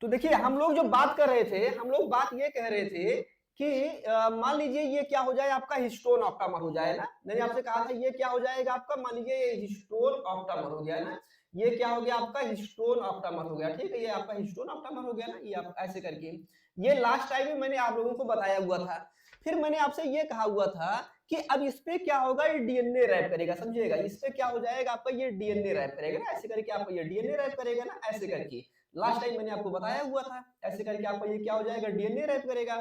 तो देखिए हम लोग जो बात कर रहे थे, हम लोग बात ये कह रहे थे कि मान लीजिए ये क्या हो जाए आपका हिस्टोन ऑक्टामर हो जाए ना। मैंने आपसे कहा था ये क्या हो जाएगा आपका, मान लीजिए ये हिस्टोन ऑक्टामर हो गया ना। ये क्या हो गया आपका हिस्टोन ऑक्टामर हो गया, ठीक है, ये आपका हिस्टोन ऑक्टामर हो गया ना। ये आप ऐसे करके, ये लास्ट टाइम में मैंने आप लोगों को बताया हुआ था। फिर मैंने आपसे ये कहा हुआ था कि अब इस पे क्या होगा, ये डीएनए रैप करेगा, समझिएगा। इस पे क्या हो जाएगा आपका, ये डीएनए रैप करेगा ना, ऐसे करके आपका ये डीएनए रैप करेगा ना, ऐसे करके। लास्ट टाइम मैंने आपको बताया हुआ था, ऐसे करके आपका ये क्या हो जाएगा, डीएनए रैप करेगा।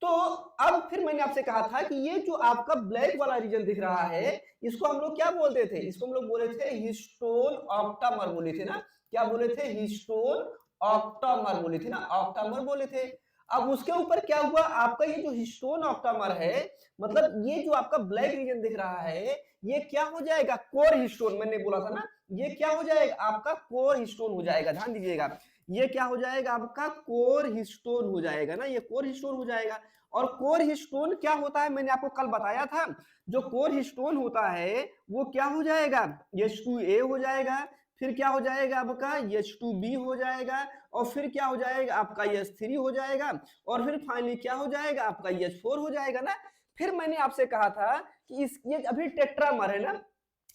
तो अब फिर मैंने आपसे कहा था कि ये जो आपका ब्लैक वाला रीजन दिख रहा है, इसको हम लोग क्या बोलते थे, इसको हम लोग बोले थे हिस्टोन ऑक्टामर बोले थे ना। क्या बोले थे, हिस्टोन ऑक्टामर बोले थे ना, ऑक्टामर बोले थे। अब उसके ऊपर क्या हुआ आपका, ये जो हिस्टोन ऑक्टामर है, मतलब ये जो आपका ब्लैक रीजन दिख रहा है, ये क्या हो जाएगा, कोर हिस्टोन। मैंने बोला था ना, ये क्या हो जाएगा आपका, कोर हिस्टोन हो जाएगा। ध्यान दीजिएगा, ये क्या हो जाएगा आपका, कोर हिस्टोन हो जाएगा ना, ये कोर हिस्टोन हो जाएगा। और कोर हिस्टोन क्या होता है, मैंने आपको कल बताया था, जो कोर हिस्टोन होता है वो क्या हो जाएगा, H2A हो जाएगा। फिर क्या हो जाएगा आपका, H2B हो जाएगा। और फिर क्या हो जाएगा आपका, H3 हो जाएगा। और फिर फाइनली क्या हो जाएगा आपका, H4 हो जाएगा ना। फिर मैंने आपसे कहा था कि ये अभी टेट्रामर है ना,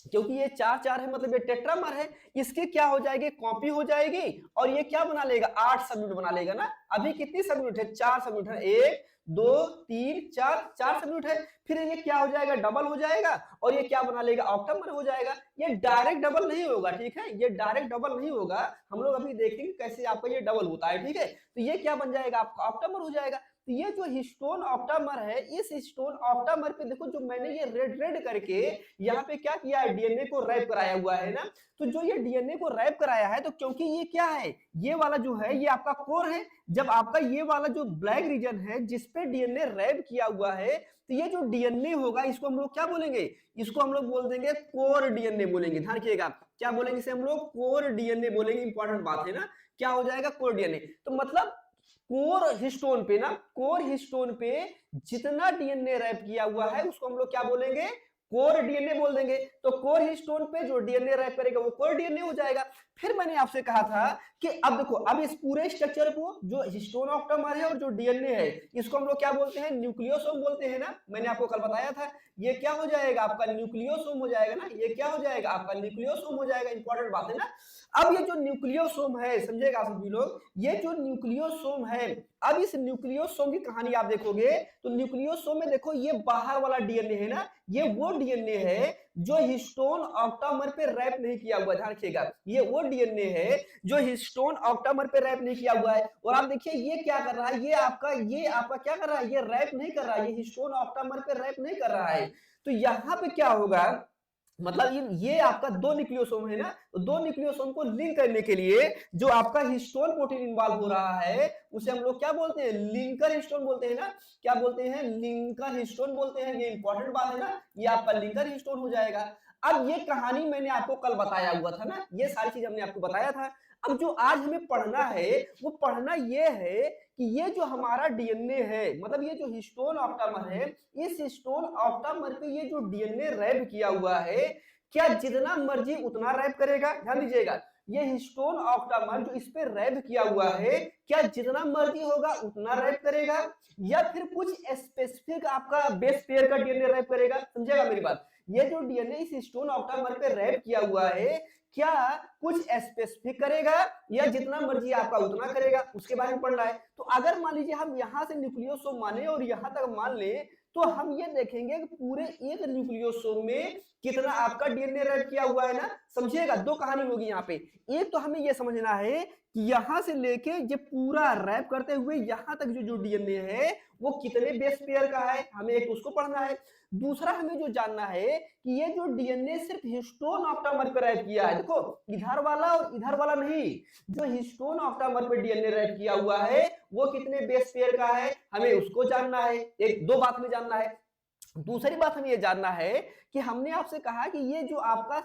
क्योंकि ये चार चार है, मतलब ये टेट्रामर है। इसके क्या हो जाएगी, कॉपी हो जाएगी। और ये क्या बना लेगा, 8 सबयूनिट बना लेगा ना। अभी कितनी सबयूनिट है, 4 सबयूनिट है, 1 2 3 4, 4 सबयूनिट है। फिर ये क्या हो जाएगा, डबल हो जाएगा। और ये क्या बना लेगा, ऑक्टामर हो जाएगा। ये डायरेक्ट डबल नहीं होगा, ठीक है, ये डायरेक्ट डबल नहीं होगा। हम लोग अभी देखेंगे कैसे आपका ये डबल होता है, ठीक है। तो ये क्या बन जाएगा आपका, ऑक्टामर हो जाएगा। तो ये जो हिस्टोन ऑक्टामर है, इस हिस्टोन ऑक्टामर पे देखो, जो मैंने ये रेड रेड करके यहाँ पे क्या किया है, डीएनए को रैप कराया हुआ है ना। तो जो ये डीएनए को रैप कराया है, तो क्योंकि ये क्या है, ये वाला जो है ये आपका कोर है। जब आपका ये वाला जो ब्लैक रीजन है जिसपे डीएनए रैप किया हुआ है, तो ये जो डीएनए होगा इसको हम लोग क्या बोलेंगे, इसको हम लोग बोल देंगे कोर डीएनए बोलेंगे। ध्यान रखिएगा, क्या बोलेंगे इसे हम लोग, कोर डीएनए बोलेंगे। इंपॉर्टेंट बात है ना, क्या हो जाएगा, कोर डीएनए। तो मतलब कोर हिस्टोन पे ना, कोर हिस्टोन पे जितना डीएनए रैप किया हुआ है उसको हम लोग क्या बोलेंगे, कोर डीएनए बोल देंगे। तो कोर हिस्टोन पे जो डीएनए रैप करेगा वो कोर डीएनए हो जाएगा। फिर मैंने आपसे कहा था कि अब देखो, अब इस पूरे स्ट्रक्चर को, जो हिस्टोन ऑक्टामर है और जो डीएनए है, इसको हम लोग क्या बोलते हैं, न्यूक्लियोसोम बोलते हैं ना। मैंने आपको कल बताया था, ये क्या हो जाएगा आपका, न्यूक्लियोसोम हो जाएगा ना। ये क्या हो जाएगा आपका, न्यूक्लियोसोम हो जाएगा। इंपॉर्टेंट बात है ना। अब ये जो न्यूक्लियोसोम है, समझेगा सभी लोग, ये जो न्यूक्लियोसोम है, अब इस न्यूक्लियोसोम की कहानी आप देखोगे तो न्यूक्लियोसोम में देखो, ये बाहर वाला डीएनए है ना, ये वो डीएनए है जो हिस्टोन ऑक्टामर पे रैप नहीं किया हुआ। ध्यान रखिएगा, ये वो डीएनए है जो हिस्टोन ऑक्टामर पे रैप नहीं किया हुआ है। और आप देखिए ये क्या कर रहा है, ये आपका क्या कर रहा है, ये रैप नहीं कर रहा है, ये हिस्टोन ऑक्टामर पे रैप नहीं कर रहा है। तो यहां पे क्या होगा, मतलब ये आपका दो न्यूक्लियोसोम है ना, तो दो न्यूक्लियोसोम को लिंक करने के लिए जो आपका हिस्टोन प्रोटीन इन्वॉल्व हो रहा है, उसे हम लोग क्या बोलते हैं, लिंकर हिस्टोन बोलते हैं ना। क्या बोलते हैं, लिंकर हिस्टोन बोलते हैं। ये इंपॉर्टेंट बात है ना, ये आपका लिंकर हिस्टोन हो जाएगा। अब ये कहानी मैंने आपको कल बताया हुआ था ना, ये सारी चीज हमने आपको बताया था। अब जो आज हमें पढ़ना है, वो पढ़ना ये है कि ये जो हमारा डीएनए है, मतलब ये जो हिस्टोन ऑक्टामर है, इस हिस्टोन ऑक्टामर पे ये जो डीएनए रैप किया हुआ है, क्या जितना मर्जी उतना रैप करेगा। ध्यान दीजिएगा, ये हिस्टोन ऑक्टामर जो इस पे रैप किया हुआ है, क्या जितना मर्जी होगा उतना रैप करेगा, या फिर कुछ स्पेसिफिक आपका बेस पेयर का डीएनए रैप करेगा। समझेगा मेरी बात, ये जो डीएनए इस हिस्टोन ऑक्टामर पे रैप किया हुआ है, क्या कुछ स्पेसिफिक करेगा, या जितना मर्जी आपका उतना करेगा, उसके बारे में पढ़ना है। तो अगर मान लीजिए हम यहां से न्यूक्लियोसोम माने और यहां तक मान ले, तो हम ये देखेंगे कि पूरे एक न्यूक्लियोसोम में कितना आपका डीएनए रैप किया हुआ है ना। समझिएगा, दो कहानी होगी यहाँ पे। एक तो हमें ये समझना है कि यहां से लेके ये पूरा रैप करते हुए यहां तक जो डीएनए है वो कितने बेस पेयर का है, हमें एक उसको पढ़ना है। दूसरा हमें जो जानना है कि ये जो डीएनए सिर्फ हिस्टोन ऑक्टामर पर रैप किया है, देखो इधर वाला और इधर वाला नहीं, जो हिस्टोन ऑक्टामर पर डीएनए रैप किया हुआ है वो कितने बेस पेयर का है, हमें उसको जानना है। एक दो बात में जानना है। दूसरी बात हमें ये जानना है कि हमने आपसे कहा कि ये जो आपका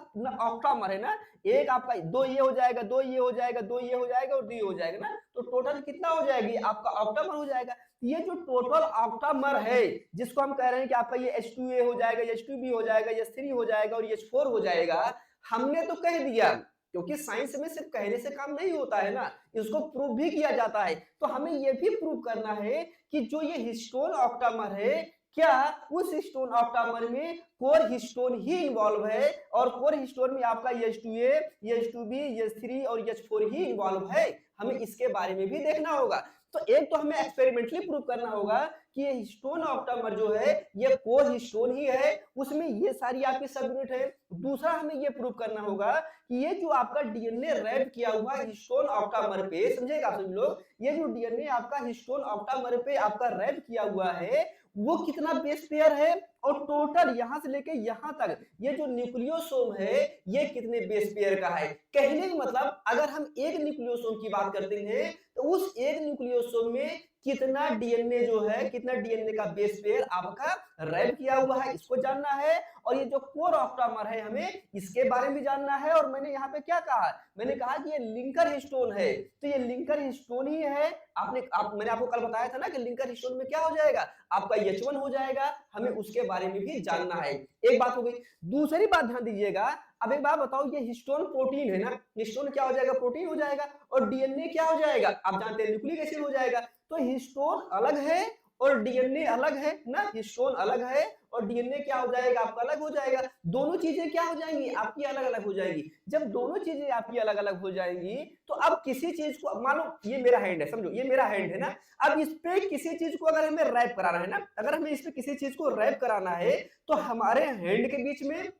ऑक्टामर है ना, एक आपका दो ये हो जाएगा, दो ये हो जाएगा, दो ये हो जाएगा और दो ये हो जाएगा ना, तो टोटल कितना हो जाएगी आपका ऑक्टामर हो जाएगा। ये जो टोटल ऑक्टामर है, जिसको हम कह रहे हैं कि आपका ये H2A हो जाएगा, H2B हो जाएगा, H3 हो जाएगा और H4 हो जाएगा, हमने तो कह दिया क्योंकि साइंस में सिर्फ कहने से काम नहीं होता है ना, इसको प्रूव भी किया जाता है। तो हमें ये भी प्रूव करना है कि जो ये हिस्टोन ऑक्टामर है, क्या उस हिस्टोन ऑक्टामर में कोर हिस्टोन ही इन्वॉल्व है, और कोर हिस्टोन में आपका H2A, H2B, H3 और H4 ही इन्वॉल्व है। हमें इसके बारे में भी देखना होगा। तो एक तो हमें एक्सपेरिमेंटली प्रूव करना होगा कि ये हिस्टोन ऑक्टामर जो है ये कोर हिस्टोन ही है, उसमें ये सारी आपकी सब यूनिट है। दूसरा हमें ये प्रूव करना होगा कि ये जो आपका डीएनए रैप किया हुआ हिस्टोन ऑक्टामर पे, समझेगा आप सभी लोग, ये जो डीएनए आपका हिस्टोन ऑक्टामर पे आपका रैप किया हुआ है वो कितना बेस पेयर है, और टोटल यहां से लेके यहां तक ये जो न्यूक्लियोसोम है ये कितने बेस पेयर का है। कहने का मतलब अगर हम एक न्यूक्लियोसोम की बात करते हैं तो उस एक न्यूक्लियोसोम में कितना डीएनए जो है, कितना डीएनए का बेस पेयर आपका रैप किया हुआ है, इसको जानना है। और ये जो कोर ऑक्टामर है हमें इसके बारे में जानना है। और मैंने यहाँ पे क्या कहा, मैंने कहा कि ये लिंकर हिस्टोन है, तो ये लिंकर हिस्टोन ही है। मैंने आपको कल बताया था ना कि लिंकर हिस्टोन में क्या हो जाएगा, आपका H1 हो जाएगा। हमें उसके बारे में भी जानना है। एक बात हो गई। दूसरी बात ध्यान दीजिएगा, अब एक बात बताओ, ये हिस्टोन प्रोटीन है ना, हिस्टोन क्या हो जाएगा, प्रोटीन हो जाएगा, और डीएनए क्या हो जाएगा, आप जानते हैं न्यूक्लिक एसिड हो जाएगा। तो हिस्टोन अलग है और डीएनए अलग है ना, हिस्टोन अलग है और डीएनए क्या हो जाएगा, आपका अलग हो जाएगा। दोनों चीजें क्या हो जाएंगी, आपकी अलग अलग हो जाएंगी। जब दोनों चीजें आपकी अलग अलग हो जाएंगी तो अब किसी चीज को, मान लो ये मेरा हैंड है, समझो ये मेरा हैंड है ना, अब इस पे किसी चीज को अगर हमें रैप कराना है ना, अगर हमें इस पे किसी चीज को रैप कराना है तो हमारे हैंड के बीच में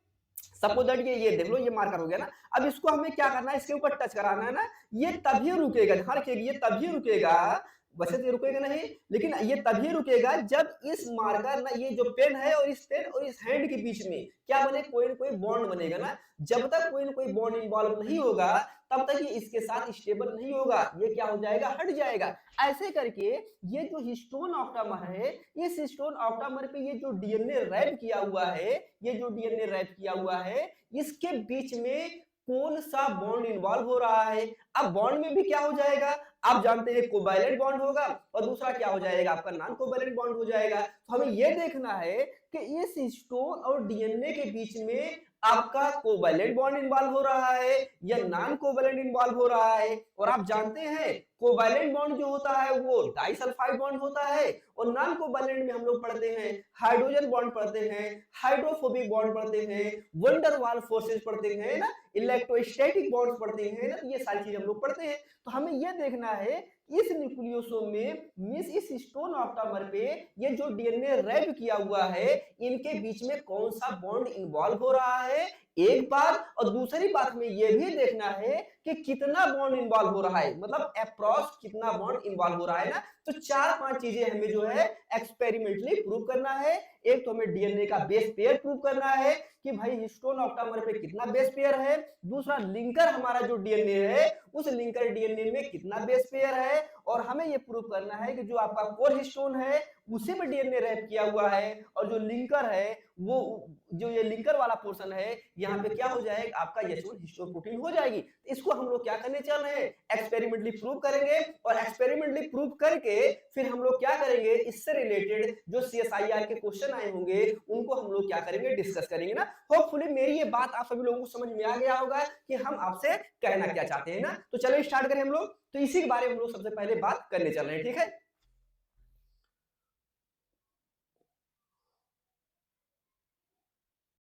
सपोज दैट ये देख लो, ये मार्कर हो गया ना, अब इसको हमें क्या करना है, इसके ऊपर टच कराना है ना, ये तभी रुकेगा, ध्यान रखिएगा, ये तभी रुकेगा, वैसे तो ये रुकेगा नहीं, लेकिन ये तभी रुकेगा जब इस मार्कर ना, ये जो पेन है और इस पेन और इस हैंड के बीच में क्या बने, कोई ना कोई बॉन्ड बनेगा ना। जब तक कोई ना कोई बॉन्ड इन्वॉल्व नहीं होगा तब तक ये इसके साथ स्टेबल नहीं होगा, ये क्या हो जाएगा, हट जाएगा। ऐसे करके ये जो हिस्टोन ऑक्टामर है, इस हिस्टोन ऑक्टामर पे ये जो डीएनए रैप किया हुआ है, ये जो डीएनए रैप किया हुआ है, इसके बीच में कौन सा बॉन्ड इन्वॉल्व हो रहा है। अब बॉन्ड में भी क्या हो जाएगा, आप जानते हैं कोवैलेंट बॉन्ड होगा और दूसरा क्या हो जाएगा, आपका नॉन कोवैलेंट बॉन्ड हो जाएगा। तो हमें यह देखना है कि इस हिस्टोन और डीएनए के बीच में आपका कोवैलेंट बॉन्ड इन्वॉल्व हो रहा है या नॉन कोवैलेंट इन्वॉल्व हो रहा है। और आप जानते हैं कोवैलेंट बॉन्ड जो होता है वो डाइसल्फाइड बॉन्ड होता है, और नॉन कोवैलेंट में हम लोग पढ़ते हैं हाइड्रोजन बॉन्ड पढ़ते हैं, हाइड्रोफोबिक बॉन्ड पढ़ते हैं, वंडर वाल फोर्सेस पढ़ते हैं ना, इलेक्ट्रोस्टैटिक बॉन्ड्स पढ़ते हैं ना, ये सारी चीज हम लोग पढ़ते हैं। तो हमें यह देखना है इस न्यूक्लियोसोम में मींस इस हिस्टोन ऑक्टामर पे ये जो डीएनए रैप किया हुआ है इनके बीच में कौन सा बॉन्ड इन्वॉल्व हो रहा है, एक बात। और दूसरी बात में ये भी देखना है कि कितना बॉन्ड इन्वॉल्व हो रहा है, मतलब अप्रॉक्स कितना बॉन्ड इन्वॉल्व हो रहा है ना। तो 4-5 चीजें हमें जो है एक्सपेरिमेंटली प्रूव करना है। एक तो हमें डीएनए का बेस पेयर प्रूव करना है कि भाई हिस्टोन ऑक्टामर पे कितना बेस पेयर है। दूसरा, लिंकर हमारा जो डीएनए है उस लिंकर डीएनए में कितना बेस पेयर है। और हमें ये प्रूव करना है कि जो आपका कोर हिस्टोन है उसी में डीएनए रैप किया हुआ है, और जो लिंकर है वो जो ये लिंकर वाला पोर्शन है यहाँ पे क्या हो जाएगा, आपका H1 हिस्टोन प्रोटीन हो जाएगी। तो इसको हम लोग क्या करने चल रहे हैं, एक्सपेरिमेंटली प्रूव करेंगे। और एक्सपेरिमेंटली प्रूव करके फिर हम लोग क्या करेंगे, इससे रिलेटेड जो CSIR के क्वेश्चन आए होंगे उनको हम लोग क्या करेंगे, डिस्कस करेंगे ना। होपफुली मेरी ये बात आप सभी लोगों को समझ में आ गया होगा कि हम आपसे कहना क्या चाहते हैं ना। तो चलो स्टार्ट करें हम लोग। तो इसी के बारे में हम लोग सबसे पहले बात करने चल रहे हैं, ठीक है।